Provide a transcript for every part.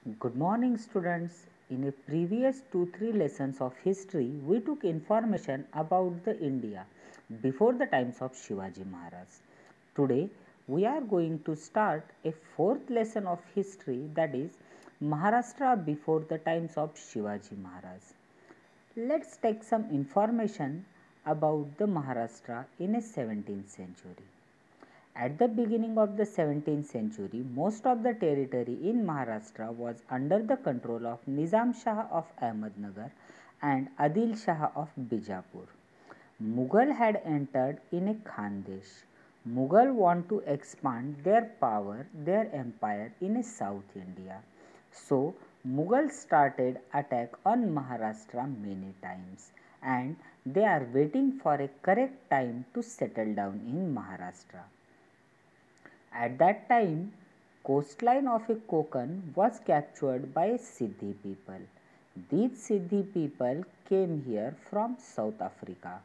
Good morning, students. In a previous 2-3 lessons of history, we took information about the India before the times of Shivaji Maharaj. Today, we are going to start a fourth lesson of history, that is Maharashtra before the times of Shivaji Maharaj. Let's take some information about the Maharashtra in a 17th century. At the beginning of the 17th century, most of the territory in Maharashtra was under the control of Nizam Shah of Ahmednagar and Adil Shah of Bijapur. Mughal had entered in a Khandesh. Mughal want to expand their power, their empire in South India. So Mughal started attack on Maharashtra many times and they are waiting for a correct time to settle down in Maharashtra. At that time, coastline of a Konkan was captured by Siddhi people. These Siddhi people came here from South Africa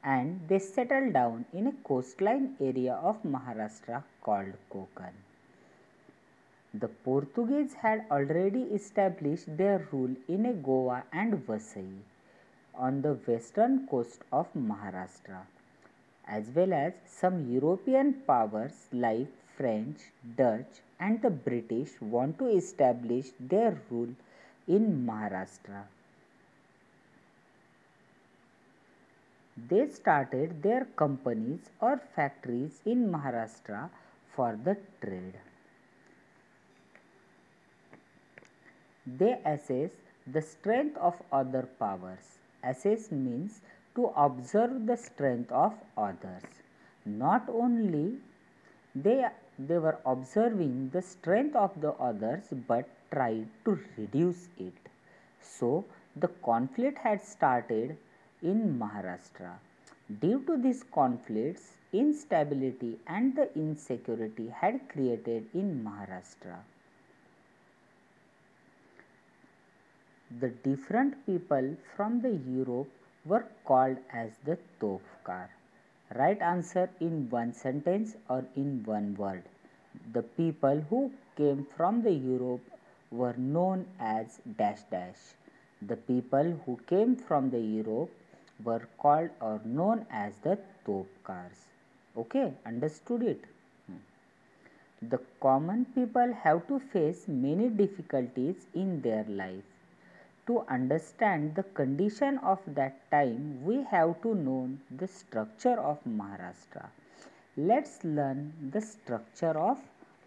and they settled down in a coastline area of Maharashtra called Konkan. The Portuguese had already established their rule in a Goa and Vasai on the western coast of Maharashtra, as well as some European powers like French, Dutch, and the British want to establish their rule in Maharashtra. They started their companies or factories in Maharashtra for the trade. They assess the strength of other powers. Assess means to observe the strength of others. Not only they, they were observing the strength of the others but tried to reduce it. So the conflict had started in Maharashtra. Due to these conflicts, instability and the insecurity had created in Maharashtra. The different people from the Europe were called as the Tofkar. Write answer in one sentence or in one word. The people who came from the Europe were known as dash dash. The people who came from the Europe were called or known as the Topkars. Okay, understood it? The common people have to face many difficulties in their life. To understand the condition of that time, we have to know the structure of Maharashtra. Let's learn the structure of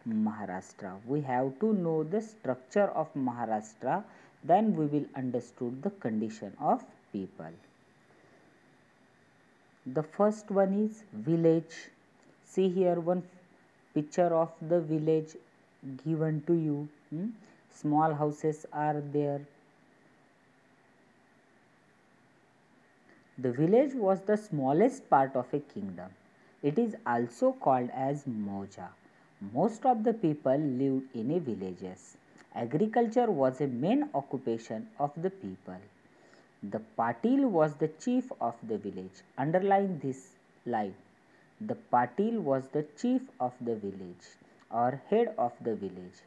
Maharashtra. We have to know the structure of Maharashtra, then we will understood the condition of people. The first one is village. See here one picture of the village given to you. Small houses are there. The village was the smallest part of a kingdom. It is also called as Moja. Most of the people lived in a villages. Agriculture was a main occupation of the people. The Patil was the chief of the village. Underline this line. The Patil was the chief of the village or head of the village.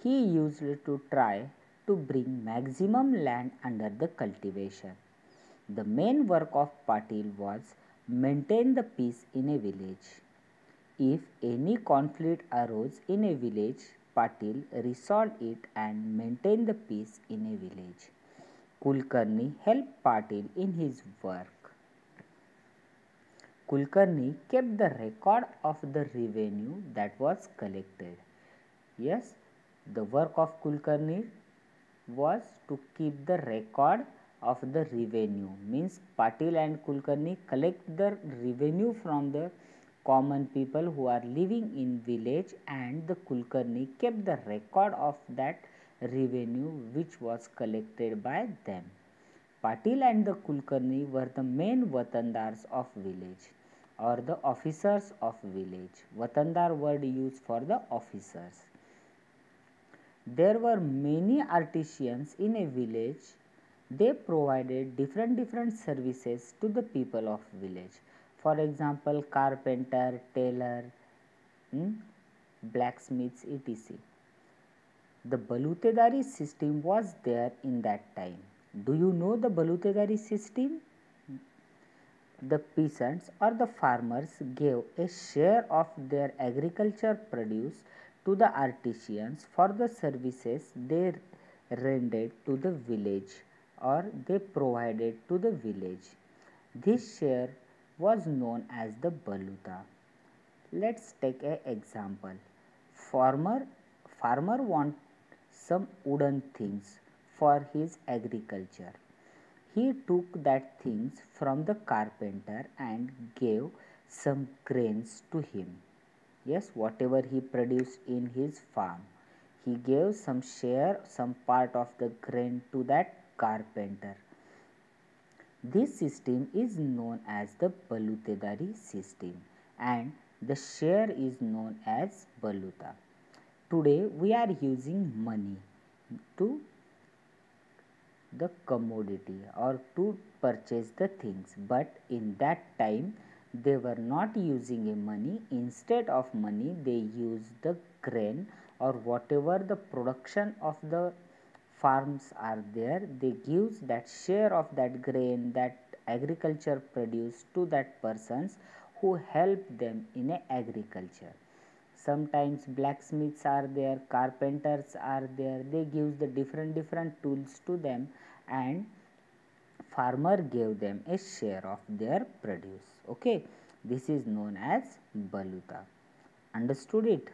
He used to try to bring maximum land under the cultivation. The main work of Patil was maintain the peace in a village. If any conflict arose in a village, Patil resolved it and maintained the peace in a village. Kulkarni helped Patil in his work. Kulkarni kept the record of the revenue that was collected. Yes, the work of Kulkarni was to keep the record of the revenue. Means Patil and Kulkarni collect the revenue from the common people who are living in village, and the Kulkarni kept the record of that revenue which was collected by them. Patil and the Kulkarni were the main Watandars of village or the officers of village. Watandar word used for the officers. There were many artisans in a village. They provided different services to the people of village. For example, carpenter, tailor, blacksmiths, etc. The Balutedari system was there in that time. Do you know the Balutedari system? The peasants or the farmers gave a share of their agriculture produce to the artisans for the services they rendered to the village or they provided to the village. This share was known as the baluta. Let's take an example. Farmer farmer want some wooden things for his agriculture. He took that things from the carpenter and gave some grains to him. Yes, whatever he produced in his farm, he gave some share, some part of the grain to that carpenter. This system is known as the Balutedari system and the share is known as Baluta. Today we are using money to the commodity or to purchase the things, but in that time they were not using a money. Instead of money they used the grain or whatever the production of the farms are there, they gives that share of that grain, that agriculture produce to that persons who help them in a agriculture. Sometimes blacksmiths are there, carpenters are there, they gives the different tools to them and farmer gave them a share of their produce. Okay, this is known as baluta. Understood it?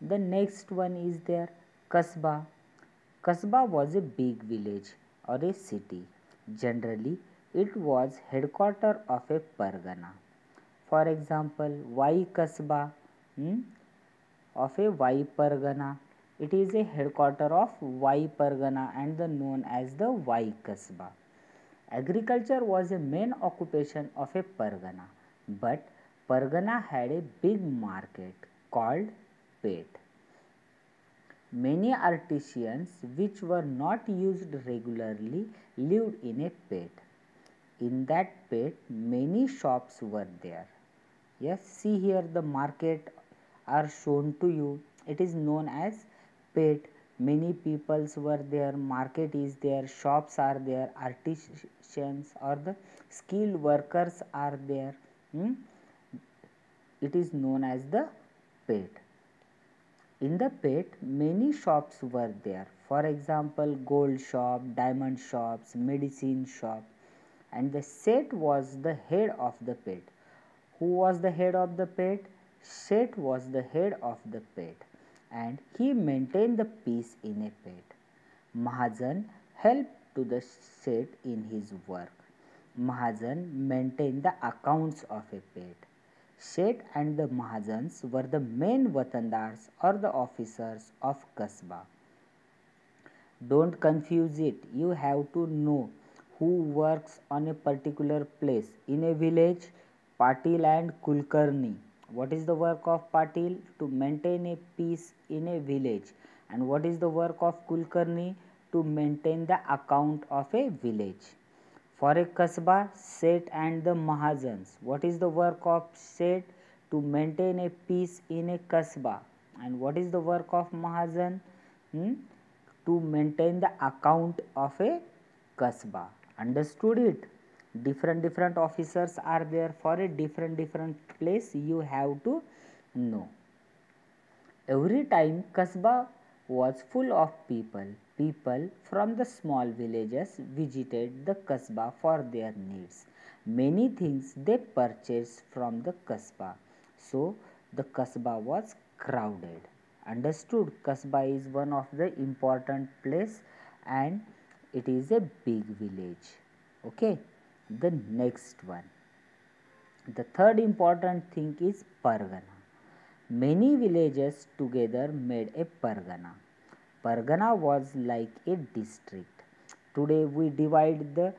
The next one is there kasba. Kasba was a big village or a city. Generally it was headquarter of a pargana. For example, why kasba? hmm? Of a Vai Pargana. It is a headquarter of Vai Pargana and the known as the Vai Kasba. Agriculture was a main occupation of a Pargana, but Pargana had a big market called Pet. Many artisans which were not used regularly lived in a Pet. In that Pet, many shops were there. Yes, see here the market are shown to you. It is known as Pet. Many peoples were there, market is there, shops are there, artisans or the skilled workers are there. It is known as the Pet. In the Pet, many shops were there. For example, gold shop, diamond shops, medicine shop, and the Seth was the head of the Pet. Who was the head of the Pet? Seth was the head of the Pet and he maintained the peace in a Pet. Mahajan helped to the Seth in his work. Mahajan maintained the accounts of a Pet. Seth and the Mahajans were the main Watandars or the officers of Kasba. Don't confuse it. You have to know who works on a particular place. In a village, Patil and Kulkarni. What is the work of Patil? To maintain a peace in a village. And what is the work of Kulkarni? To maintain the account of a village. For a Kasbah, Seth and the Mahajans. What is the work of Seth? To maintain a peace in a Kasbah. And what is the work of Mahajan? To maintain the account of a Kasbah. Understood it? Different officers are there for a different place. You have to know. Every time Kasbah was full of people. People from the small villages visited the Kasbah for their needs. Many things they purchased from the Kasbah. So the Kasbah was crowded. Understood? Kasbah is one of the important place and it is a big village. Okay. The next one. The third important thing is Pargana. Many villages together made a Pargana. Pargana was like a district. Today we divide the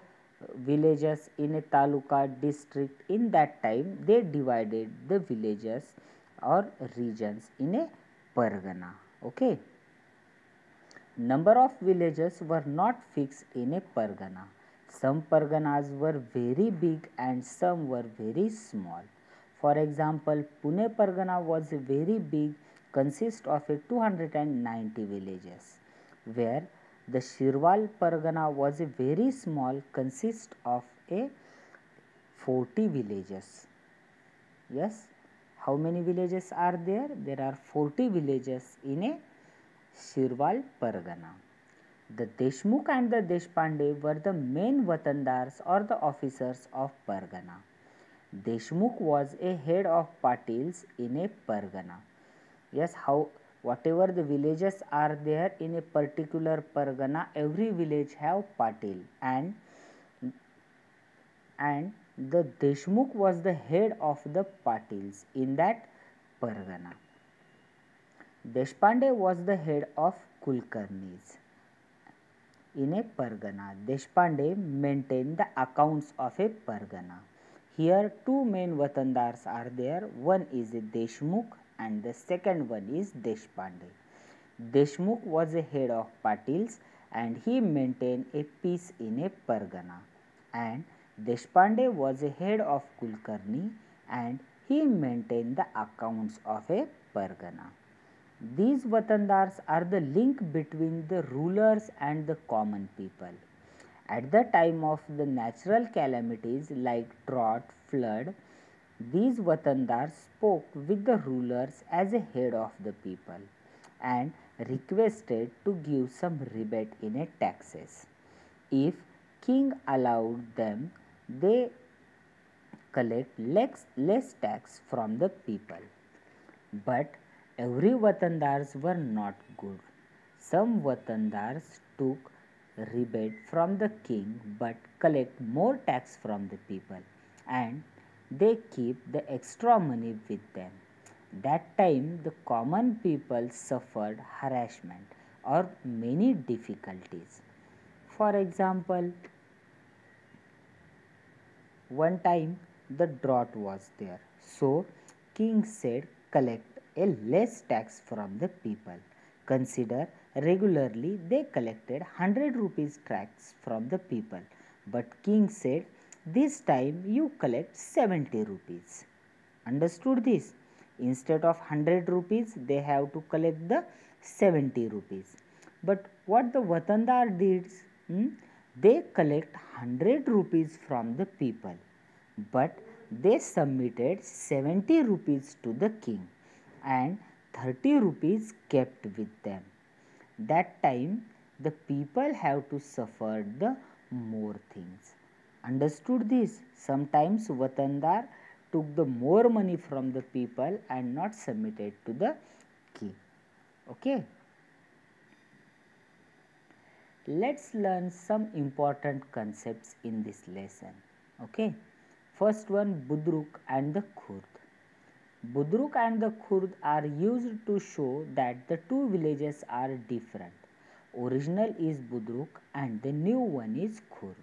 villages in a taluka district. In that time they divided the villages or regions in a Pargana. Okay. Number of villages were not fixed in a Pargana. Some Parganas were very big and some were very small. For example, Pune Pargana was very big consists of a 290 villages, where the Shirwal Pargana was a very small, consists of a 40 villages. Yes, how many villages are there? There are 40 villages in a Shirwal Pargana. The Deshmukh and the Deshpande were the main Watandars or the officers of Pargana. Deshmukh was a head of Patils in a Pargana. Yes, how whatever the villages are there in a particular Pargana, every village have Patil, and the Deshmukh was the head of the Patils in that Pargana. Deshpande was the head of Kulkarnis. In a Pargana, Deshpande maintained the accounts of a Pargana. Here two main Watandars are there. One is a Deshmukh and the second one is Deshpande. Deshmukh was a head of Patils and he maintained a peace in a Pargana. And Deshpande was a head of Kulkarni and he maintained the accounts of a Pargana. These Watandars are the link between the rulers and the common people. At the time of the natural calamities like drought, flood, these Watandars spoke with the rulers as a head of the people and requested to give some rebate in a taxes. If king allowed them, they collect less tax from the people. But every Watandars were not good. Some Watandars took rebate from the king but collect more tax from the people and they keep the extra money with them. That time the common people suffered harassment or many difficulties. For example, one time the drought was there. So king said collect a less tax from the people. Consider regularly they collected 100 rupees tax from the people. But king said this time you collect 70 rupees. Understood this? Instead of 100 rupees they have to collect the 70 rupees. But what the Watandar did? They collect 100 rupees from the people, but they submitted 70 rupees to the king and 30 rupees kept with them. That time the people have to suffer the more things. Understood this? Sometimes Watandar took the more money from the people and not submitted to the king. Okay. Let's learn some important concepts in this lesson. Okay. First one, Budruk and the Khurd. Budruk and the Khurd are used to show that the two villages are different. Original is Budruk and the new one is Khurd.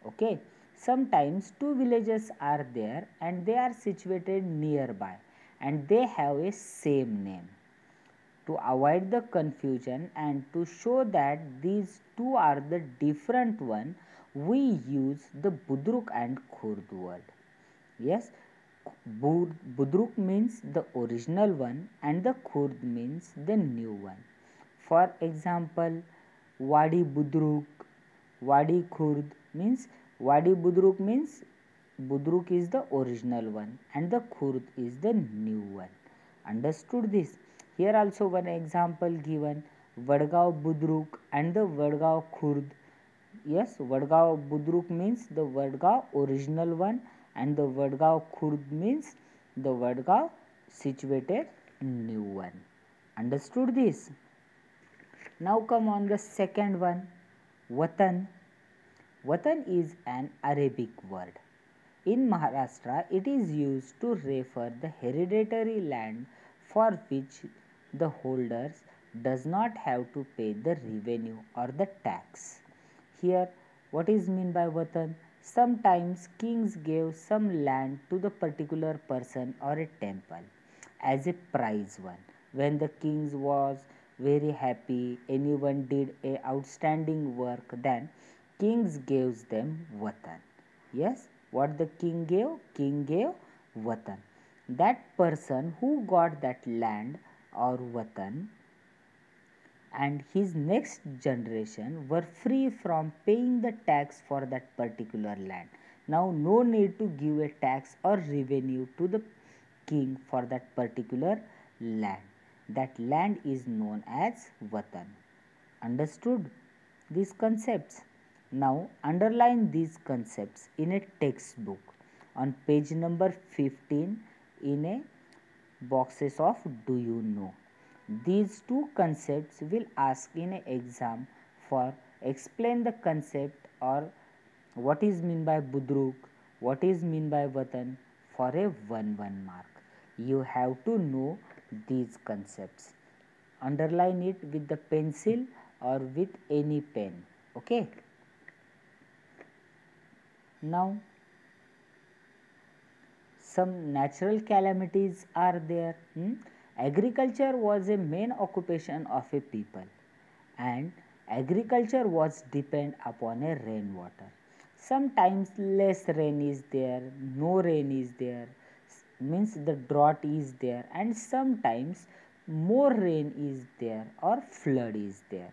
Okay. Sometimes two villages are there and they are situated nearby and they have a same name. To avoid the confusion and to show that these two are the different one, we use the Budruk and Khurd word. Yes, Budruk means the original one and the Khurd means the new one. For example, Wadi Budruk, Wadi Khurd means Budruk is the original one and the Khurd is the new one. Understood this? Here also one example given, Vadgaon Budruk and the Vadgaon Khurd. Yes, Vadgaon Budruk means the Vadgaon original one and the Vadgaon Khurd means the Vadgaon situated new one. Understood this? Now come on the second one, Watan. Watan is an Arabic word. In Maharashtra, it is used to refer the hereditary land for which the holders does not have to pay the revenue or the tax. Here, what is meant by Watan? Sometimes kings gave some land to the particular person or a temple as a prize one. When the kings was very happy, anyone did a outstanding work, then kings gives them Watan. Yes, what the king gave? King gave Watan. That person who got that land or Watan, and his next generation were free from paying the tax for that particular land. Now, no need to give a tax or revenue to the king for that particular land. That land is known as Watan. Understood these concepts? Now, underline these concepts in a textbook on page number 15 in a boxes of do you know. These two concepts will ask in an exam for explain the concept or what is mean by budruk, what is mean by watan for a 1 mark. You have to know these concepts. Underline it with the pencil or with any pen. Okay. Now some natural calamities are there. Agriculture was a main occupation of a people, and agriculture was depend upon a rainwater. Sometimes less rain is there, no rain is there, means the drought is there, and sometimes more rain is there or flood is there.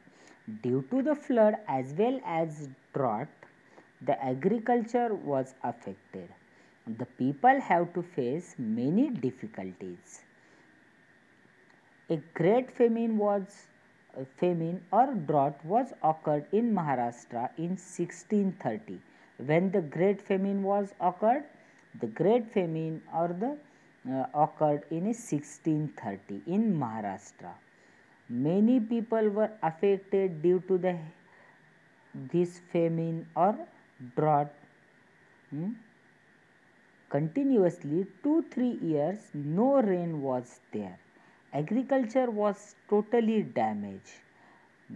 Due to the flood as well as drought, the agriculture was affected. The people have to face many difficulties. A great famine or drought was occurred in Maharashtra in 1630. When the great famine was occurred, the great famine or the occurred in 1630 in Maharashtra. Many people were affected due to this famine or drought. Continuously 2-3 years no rain was there. Agriculture was totally damaged.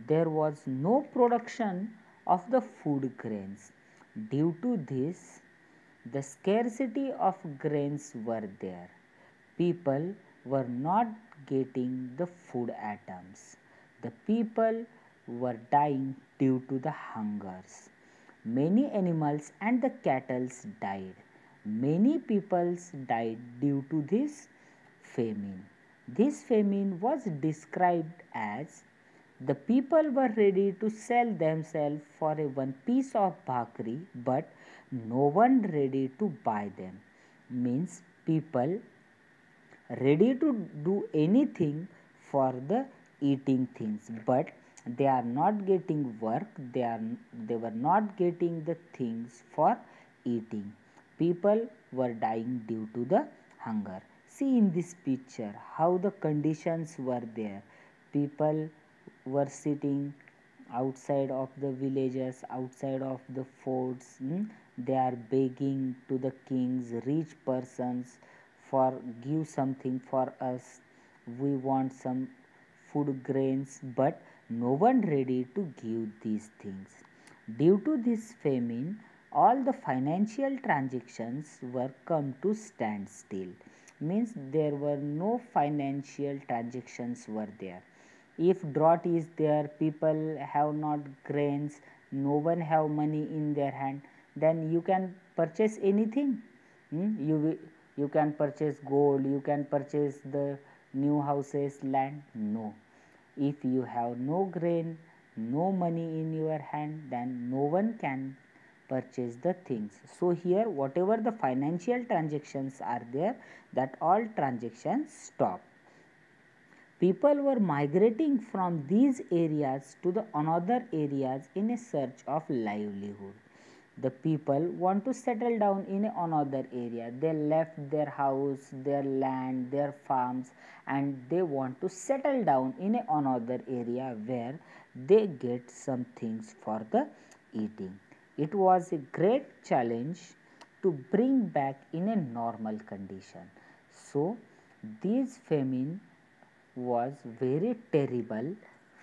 There was no production of the food grains. Due to this, the scarcity of grains were there. People were not getting the food items. The people were dying due to the hungers. Many animals and the cattle died. Many peoples died due to this famine. This famine was described as the people were ready to sell themselves for a one piece of bhakri, but no one ready to buy them. Means people ready to do anything for the eating things, but they are not getting work, they were not getting the things for eating. People were dying due to the hunger. See in this picture how the conditions were there. People were sitting outside of the villages, outside of the forts. They are begging to the kings, rich persons, for give something for us. We want some food grains, but no one ready to give these things. Due to this famine, all the financial transactions were come to standstill. Means there were no financial transactions were there. If drought is there, people have not grains, no one have money in their hand, then you can purchase anything. You can purchase gold, you can purchase the new houses, land. No, if you have no grain, no money in your hand, then no one can purchase the things. So here whatever the financial transactions are there, that all transactions stop. People were migrating from these areas to the another areas in a search of livelihood. The people want to settle down in another area. They left their house, their land, their farms, and they want to settle down in another area where they get some things for the eating. It was a great challenge to bring back in a normal condition. So, these famine was very terrible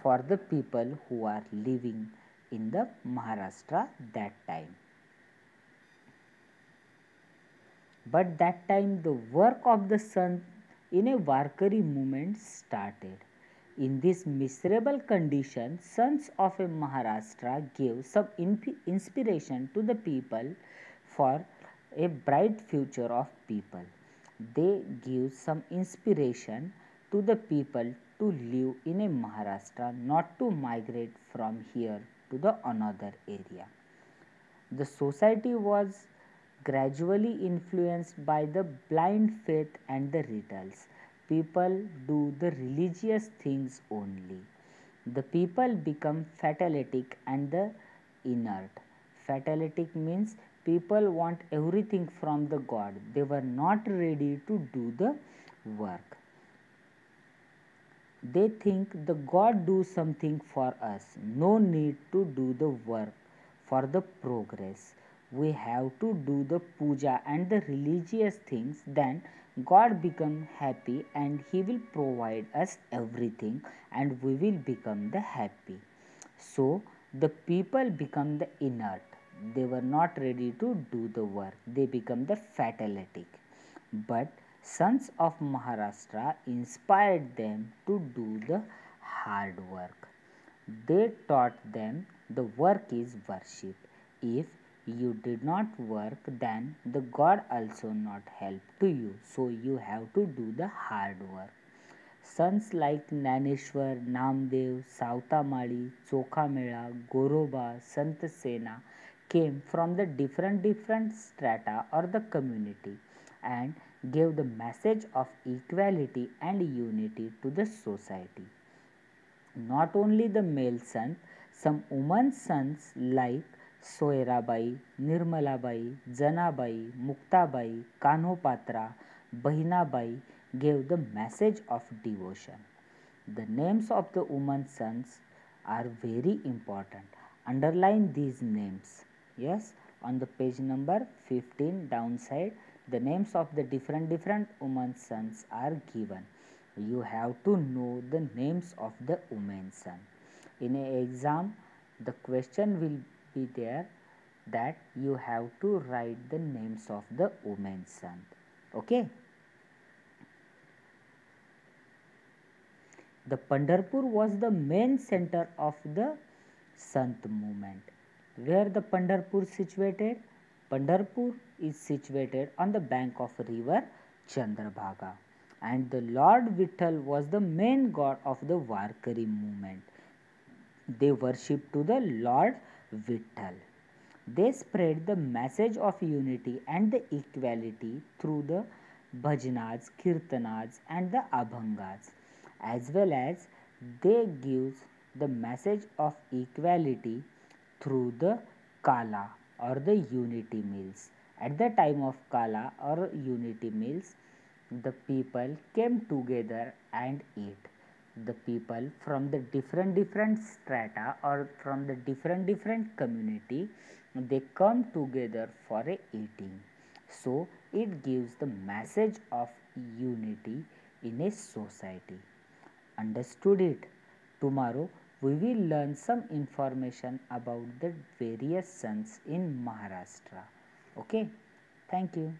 for the people who are living in the Maharashtra that time. But that time the work of the sun in a Warkari movement started. In this miserable condition, sons of a Maharashtra gave some inspiration to the people for a bright future of people. They give some inspiration to the people to live in a Maharashtra, not to migrate from here to the another area. The society was gradually influenced by the blind faith and the rituals. People do the religious things only. The people become fatalistic and the inert. Fatalistic means people want everything from the God. They were not ready to do the work. They think the God do something for us. No need to do the work for the progress. We have to do the puja and the religious things, then God become happy and he will provide us everything and we will become the happy. So the people become the inert. They were not ready to do the work. They become the fatalistic. But sons of Maharashtra inspired them to do the hard work. They taught them the work is worship. If you did not work, then the God also not help to you. So you have to do the hard work. Sons like Naneshwar, Namdev, Sautamali, Chokhamela, Goroba, Sant Sena came from the different strata or the community and gave the message of equality and unity to the society. Not only the male sons, some women sons like Soyrabai, Nirmalabai, Janabai, Muktabai, Kanhopatra, Bahinabai gave the message of devotion. The names of the women sons are very important. Underline these names. Yes, on the page number 15 downside, the names of the different women sons are given. You have to know the names of the women son. In an exam, the question will be there that you have to write the names of the women son. Okay. The Pandharpur was the main center of the Sant movement. Where the Pandharpur situated? Pandharpur is situated on the bank of river Chandrabhaga, and the Lord Vitthal was the main god of the Warkari movement. They worship to the Lord Vitthal. They spread the message of unity and the equality through the bhajanas, kirtanas and the abhangas, as well as they give the message of equality through the Kala or the unity meals. At the time of Kala or unity meals, the people came together and ate. The people from the different strata or from the different community, they come together for a eating. So it gives the message of unity in a society. Understood it? Tomorrow we will learn some information about the various sons in Maharashtra. Okay, thank you.